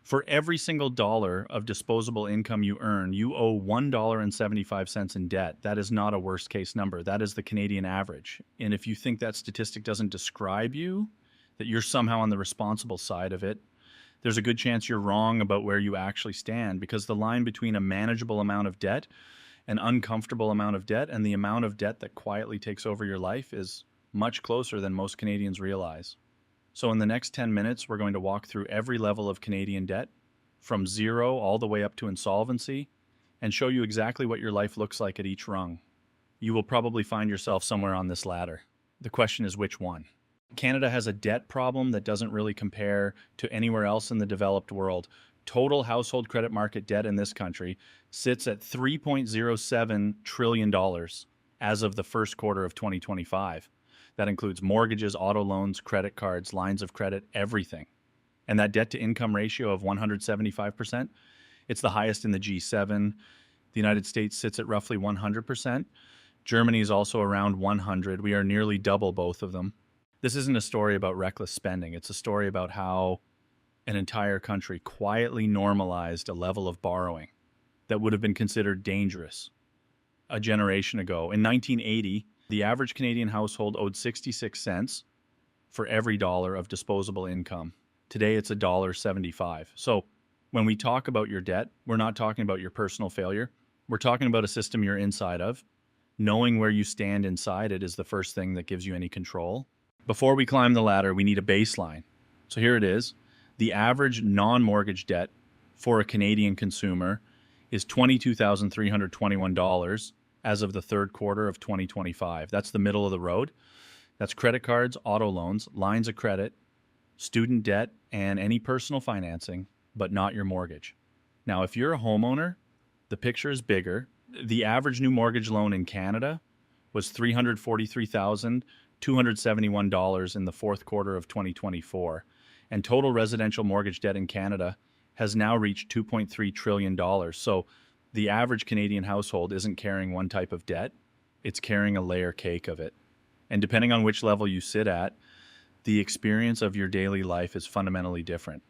For every single dollar of disposable income you earn, you owe $1.75 in debt. That is not a worst case number. That is the Canadian average. And if you think that statistic doesn't describe you, that you're somehow on the responsible side of it, there's a good chance you're wrong about where you actually stand, because the line between a manageable amount of debt, an uncomfortable amount of debt, and the amount of debt that quietly takes over your life is much closer than most Canadians realize. So in the next 10 minutes, we're going to walk through every level of Canadian debt, from zero all the way up to insolvency, and show you exactly what your life looks like at each rung. You will probably find yourself somewhere on this ladder. The question is, which one? Canada has a debt problem that doesn't really compare to anywhere else in the developed world. Total household credit market debt in this country sits at $3.07 trillion as of the first quarter of 2025. That includes mortgages, auto loans, credit cards, lines of credit, everything. And that debt to income ratio of 175%, it's the highest in the G7. The United States sits at roughly 100%. Germany is also around 100. We are nearly double both of them. This isn't a story about reckless spending. It's a story about how an entire country quietly normalized a level of borrowing that would have been considered dangerous a generation ago. In 1980, the average Canadian household owed 66 cents for every dollar of disposable income. Today, it's $1.75. So when we talk about your debt, we're not talking about your personal failure. We're talking about a system you're inside of. Knowing where you stand inside it is the first thing that gives you any control. Before we climb the ladder, we need a baseline. So here it is. The average non-mortgage debt for a Canadian consumer is $22,321 as of the third quarter of 2025. That's the middle of the road. That's credit cards, auto loans, lines of credit, student debt, and any personal financing, but not your mortgage. Now, if you're a homeowner, the picture is bigger. The average new mortgage loan in Canada was $343,271 in the fourth quarter of 2024. And total residential mortgage debt in Canada has now reached $2.3 trillion. So the average Canadian household isn't carrying one type of debt, it's carrying a layer cake of it. And depending on which level you sit at, the experience of your daily life is fundamentally different.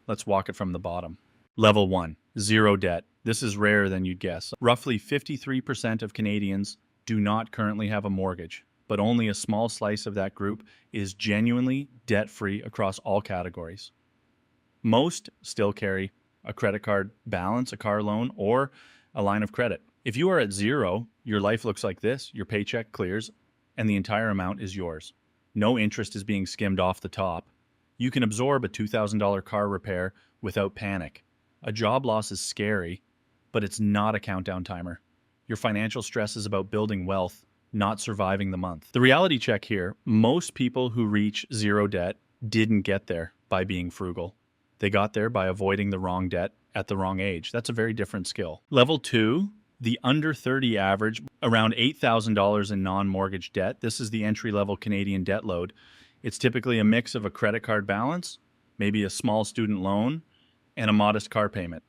Let's walk it from the bottom. Level 1, zero debt. This is rarer than you'd guess. Roughly 53% of Canadians do not currently have a mortgage, but only a small slice of that group is genuinely debt-free across all categories. Most still carry a credit card balance, a car loan, or a line of credit. If you are at zero, your life looks like this. Your paycheck clears, and the entire amount is yours. No interest is being skimmed off the top. You can absorb a $2,000 car repair without panic. A job loss is scary, but it's not a countdown timer. Your financial stress is about building wealth, not surviving the month. The reality check here, most people who reach zero debt didn't get there by being frugal. They got there by avoiding the wrong debt at the wrong age. That's a very different skill. Level 2, the under 30 average, around $8,000 in non-mortgage debt. This is the entry-level Canadian debt load. It's typically a mix of a credit card balance, maybe a small student loan, and a modest car payment.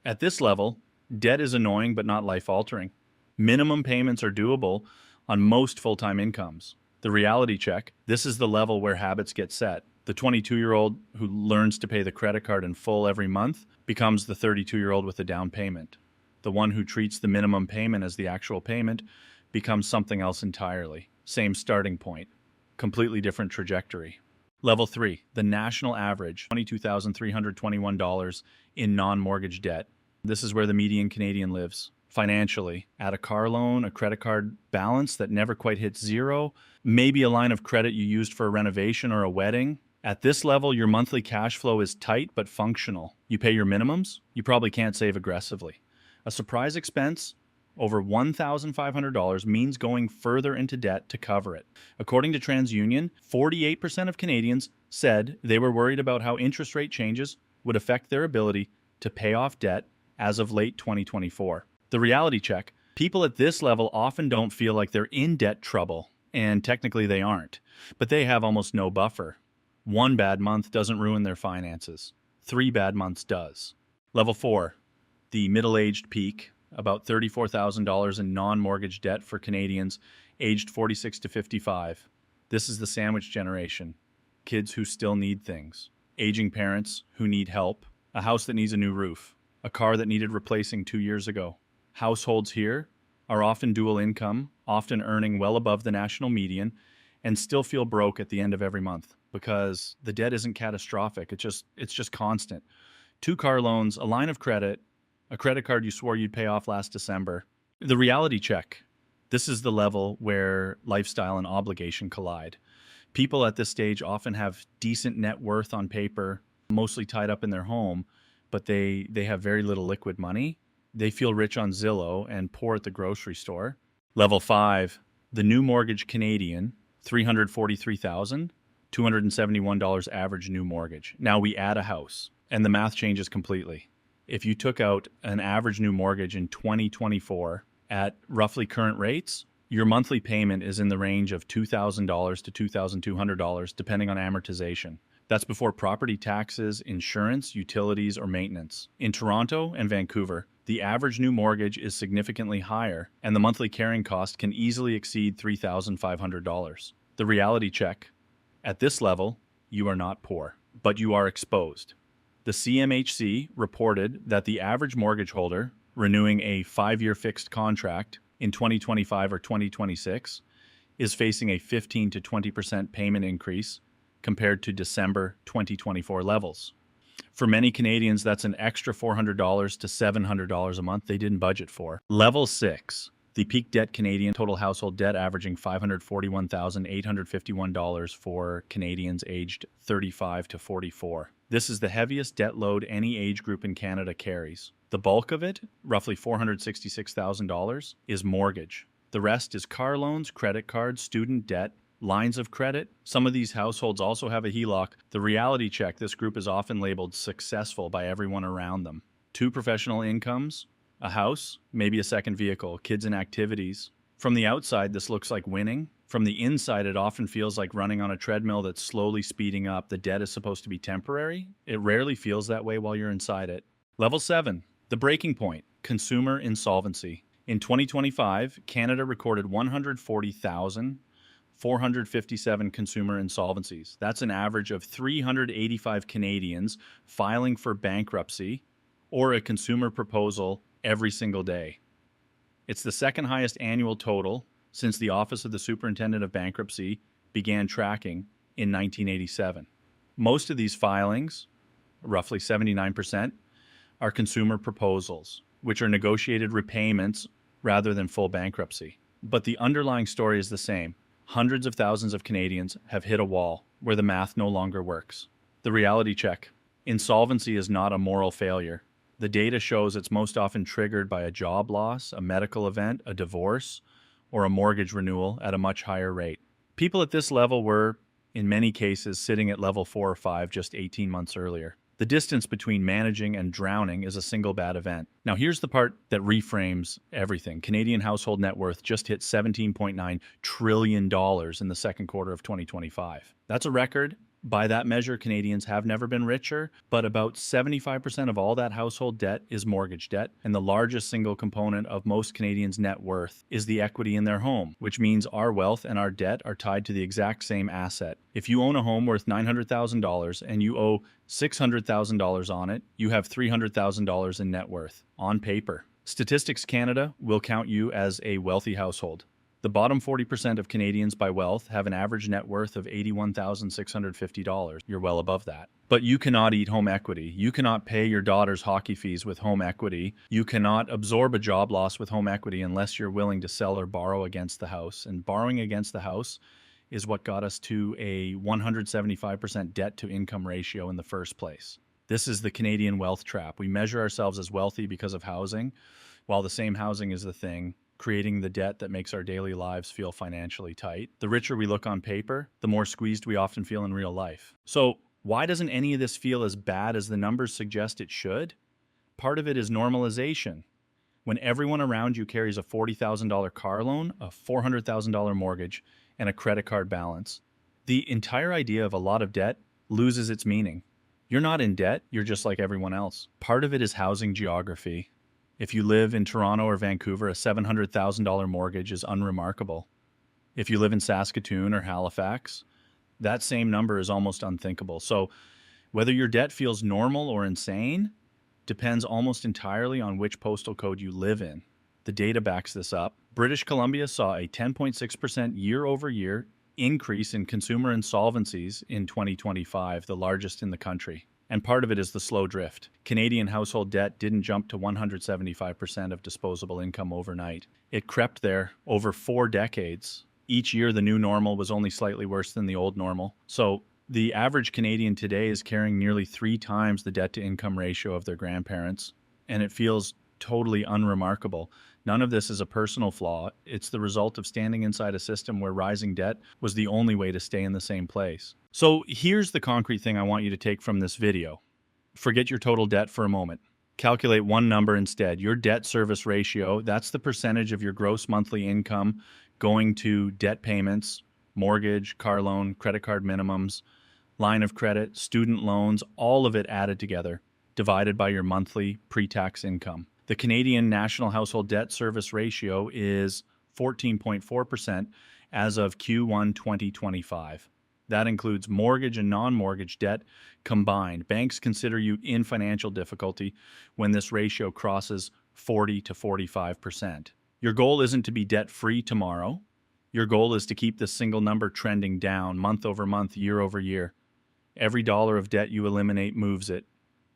At this level, debt is annoying but not life-altering. Minimum payments are doable on most full-time incomes. The reality check, this is the level where habits get set. The 22-year-old who learns to pay the credit card in full every month becomes the 32-year-old with a down payment. The one who treats the minimum payment as the actual payment becomes something else entirely. Same starting point, completely different trajectory. Level 3, the national average, $22,321 in non-mortgage debt. This is where the median Canadian lives financially. Add a car loan, a credit card balance that never quite hits zero, maybe a line of credit you used for a renovation or a wedding. At this level, your monthly cash flow is tight but functional. You pay your minimums, you probably can't save aggressively. A surprise expense over $1,500 means going further into debt to cover it. According to TransUnion, 48% of Canadians said they were worried about how interest rate changes would affect their ability to pay off debt as of late 2024. The reality check, people at this level often don't feel like they're in debt trouble, and technically they aren't, but they have almost no buffer. One bad month doesn't ruin their finances. 3 bad months does. Level 4, the middle-aged peak, about $34,000 in non-mortgage debt for Canadians aged 46 to 55. This is the sandwich generation. Kids who still need things. Aging parents who need help. a house that needs a new roof, a car that needed replacing 2 years ago. Households here are often dual income, often earning well above the national median, and still feel broke at the end of every month because the debt isn't catastrophic. It's just constant. 2 car loans, a line of credit, a credit card you swore you'd pay off last December. The reality check. This is the level where lifestyle and obligation collide. People at this stage often have decent net worth on paper, mostly tied up in their home, but they have very little liquid money. They feel rich on Zillow and poor at the grocery store. Level 5, the new mortgage Canadian, $343,271 average new mortgage. Now we add a house, and the math changes completely. If you took out an average new mortgage in 2024 at roughly current rates, your monthly payment is in the range of $2,000 to $2,200, depending on amortization. That's before property taxes, insurance, utilities, or maintenance. In Toronto and Vancouver, the average new mortgage is significantly higher, and the monthly carrying cost can easily exceed $3,500. The reality check. At this level, you are not poor, but you are exposed. The CMHC reported that the average mortgage holder renewing a 5-year fixed contract in 2025 or 2026 is facing a 15 to 20% payment increase compared to December 2024 levels. For many Canadians, that's an extra $400 to $700 a month they didn't budget for. Level 6, the peak debt Canadian, total household debt averaging $541,851 for Canadians aged 35 to 44. This is the heaviest debt load any age group in Canada carries. The bulk of it, roughly $466,000, is mortgage. The rest is car loans, credit cards, student debt, lines of credit. Some of these households also have a HELOC. The reality check, this group is often labeled successful by everyone around them. 2 professional incomes, a house, maybe a second vehicle, kids and activities. From the outside, this looks like winning. From the inside, it often feels like running on a treadmill that's slowly speeding up. The debt is supposed to be temporary. It rarely feels that way while you're inside it. Level 7, the breaking point, consumer insolvency. In 2025, Canada recorded 140,457 consumer insolvencies. That's an average of 385 Canadians filing for bankruptcy or a consumer proposal every single day. It's the second highest annual total since the Office of the Superintendent of Bankruptcy began tracking in 1987. Most of these filings, roughly 79%, are consumer proposals, which are negotiated repayments rather than full bankruptcy. But the underlying story is the same. Hundreds of thousands of Canadians have hit a wall where the math no longer works. The reality check. Insolvency is not a moral failure. The data shows it's most often triggered by a job loss, a medical event, a divorce, or a mortgage renewal at a much higher rate. People at this level were, in many cases, sitting at level 4 or 5 just 18 months earlier. The distance between managing and drowning is a single bad event. Now here's the part that reframes everything. Canadian household net worth just hit $17.9 trillion in the second quarter of 2025. That's a record. By that measure, Canadians have never been richer, but about 75% of all that household debt is mortgage debt, and the largest single component of most Canadians' net worth is the equity in their home, which means our wealth and our debt are tied to the exact same asset. If you own a home worth $900,000 and you owe $600,000 on it, you have $300,000 in net worth, on paper. Statistics Canada will count you as a wealthy household. The bottom 40% of Canadians by wealth have an average net worth of $81,650. You're well above that. But you cannot eat home equity. You cannot pay your daughter's hockey fees with home equity. You cannot absorb a job loss with home equity unless you're willing to sell or borrow against the house. And borrowing against the house is what got us to a 175% debt to income ratio in the first place. This is the Canadian wealth trap. We measure ourselves as wealthy because of housing, while the same housing is the thing creating the debt that makes our daily lives feel financially tight. The richer we look on paper, the more squeezed we often feel in real life. So why doesn't any of this feel as bad as the numbers suggest it should? Part of it is normalization. When everyone around you carries a $40,000 car loan, a $400,000 mortgage, and a credit card balance, the entire idea of a lot of debt loses its meaning. You're not in debt, you're just like everyone else. Part of it is housing geography. If you live in Toronto or Vancouver, a $700,000 mortgage is unremarkable. If you live in Saskatoon or Halifax, that same number is almost unthinkable. So Whether your debt feels normal or insane depends almost entirely on which postal code you live in. The data backs this up. British Columbia saw a 10.6% year-over-year increase in consumer insolvencies in 2025, the largest in the country. And part of it is the slow drift. Canadian household debt didn't jump to 175% of disposable income overnight. It crept there over 4 decades. Each year, the new normal was only slightly worse than the old normal. So the average Canadian today is carrying nearly 3 times the debt-to-income ratio of their grandparents, and it feels totally unremarkable. None of this is a personal flaw. It's the result of standing inside a system where rising debt was the only way to stay in the same place. So here's the concrete thing I want you to take from this video. Forget your total debt for a moment. Calculate one number instead. Your debt service ratio, that's the percentage of your gross monthly income going to debt payments, mortgage, car loan, credit card minimums, line of credit, student loans, all of it added together, divided by your monthly pre-tax income. The Canadian National Household Debt Service Ratio is 14.4% as of Q1 2025. That includes mortgage and non-mortgage debt combined. Banks consider you in financial difficulty when this ratio crosses 40 to 45%. Your goal isn't to be debt-free tomorrow. Your goal is to keep this single number trending down month over month, year over year. Every dollar of debt you eliminate moves it.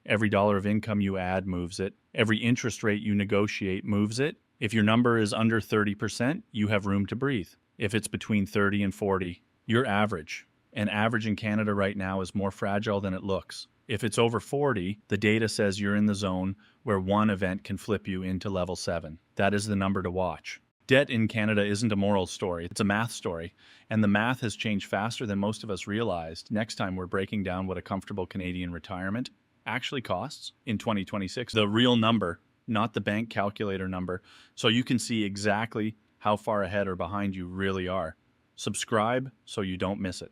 Every dollar of income you add moves it. Every interest rate you negotiate moves it. If your number is under 30%, you have room to breathe. If it's between 30 and 40, you're average. And average in Canada right now is more fragile than it looks. If it's over 40, the data says you're in the zone where one event can flip you into level 7. That is the number to watch. Debt in Canada isn't a moral story, it's a math story. And the math has changed faster than most of us realized. Next time we're breaking down what a comfortable Canadian retirement actually costs in 2026. The real number, not the bank calculator number, so you can see exactly how far ahead or behind you really are. Subscribe so you don't miss it.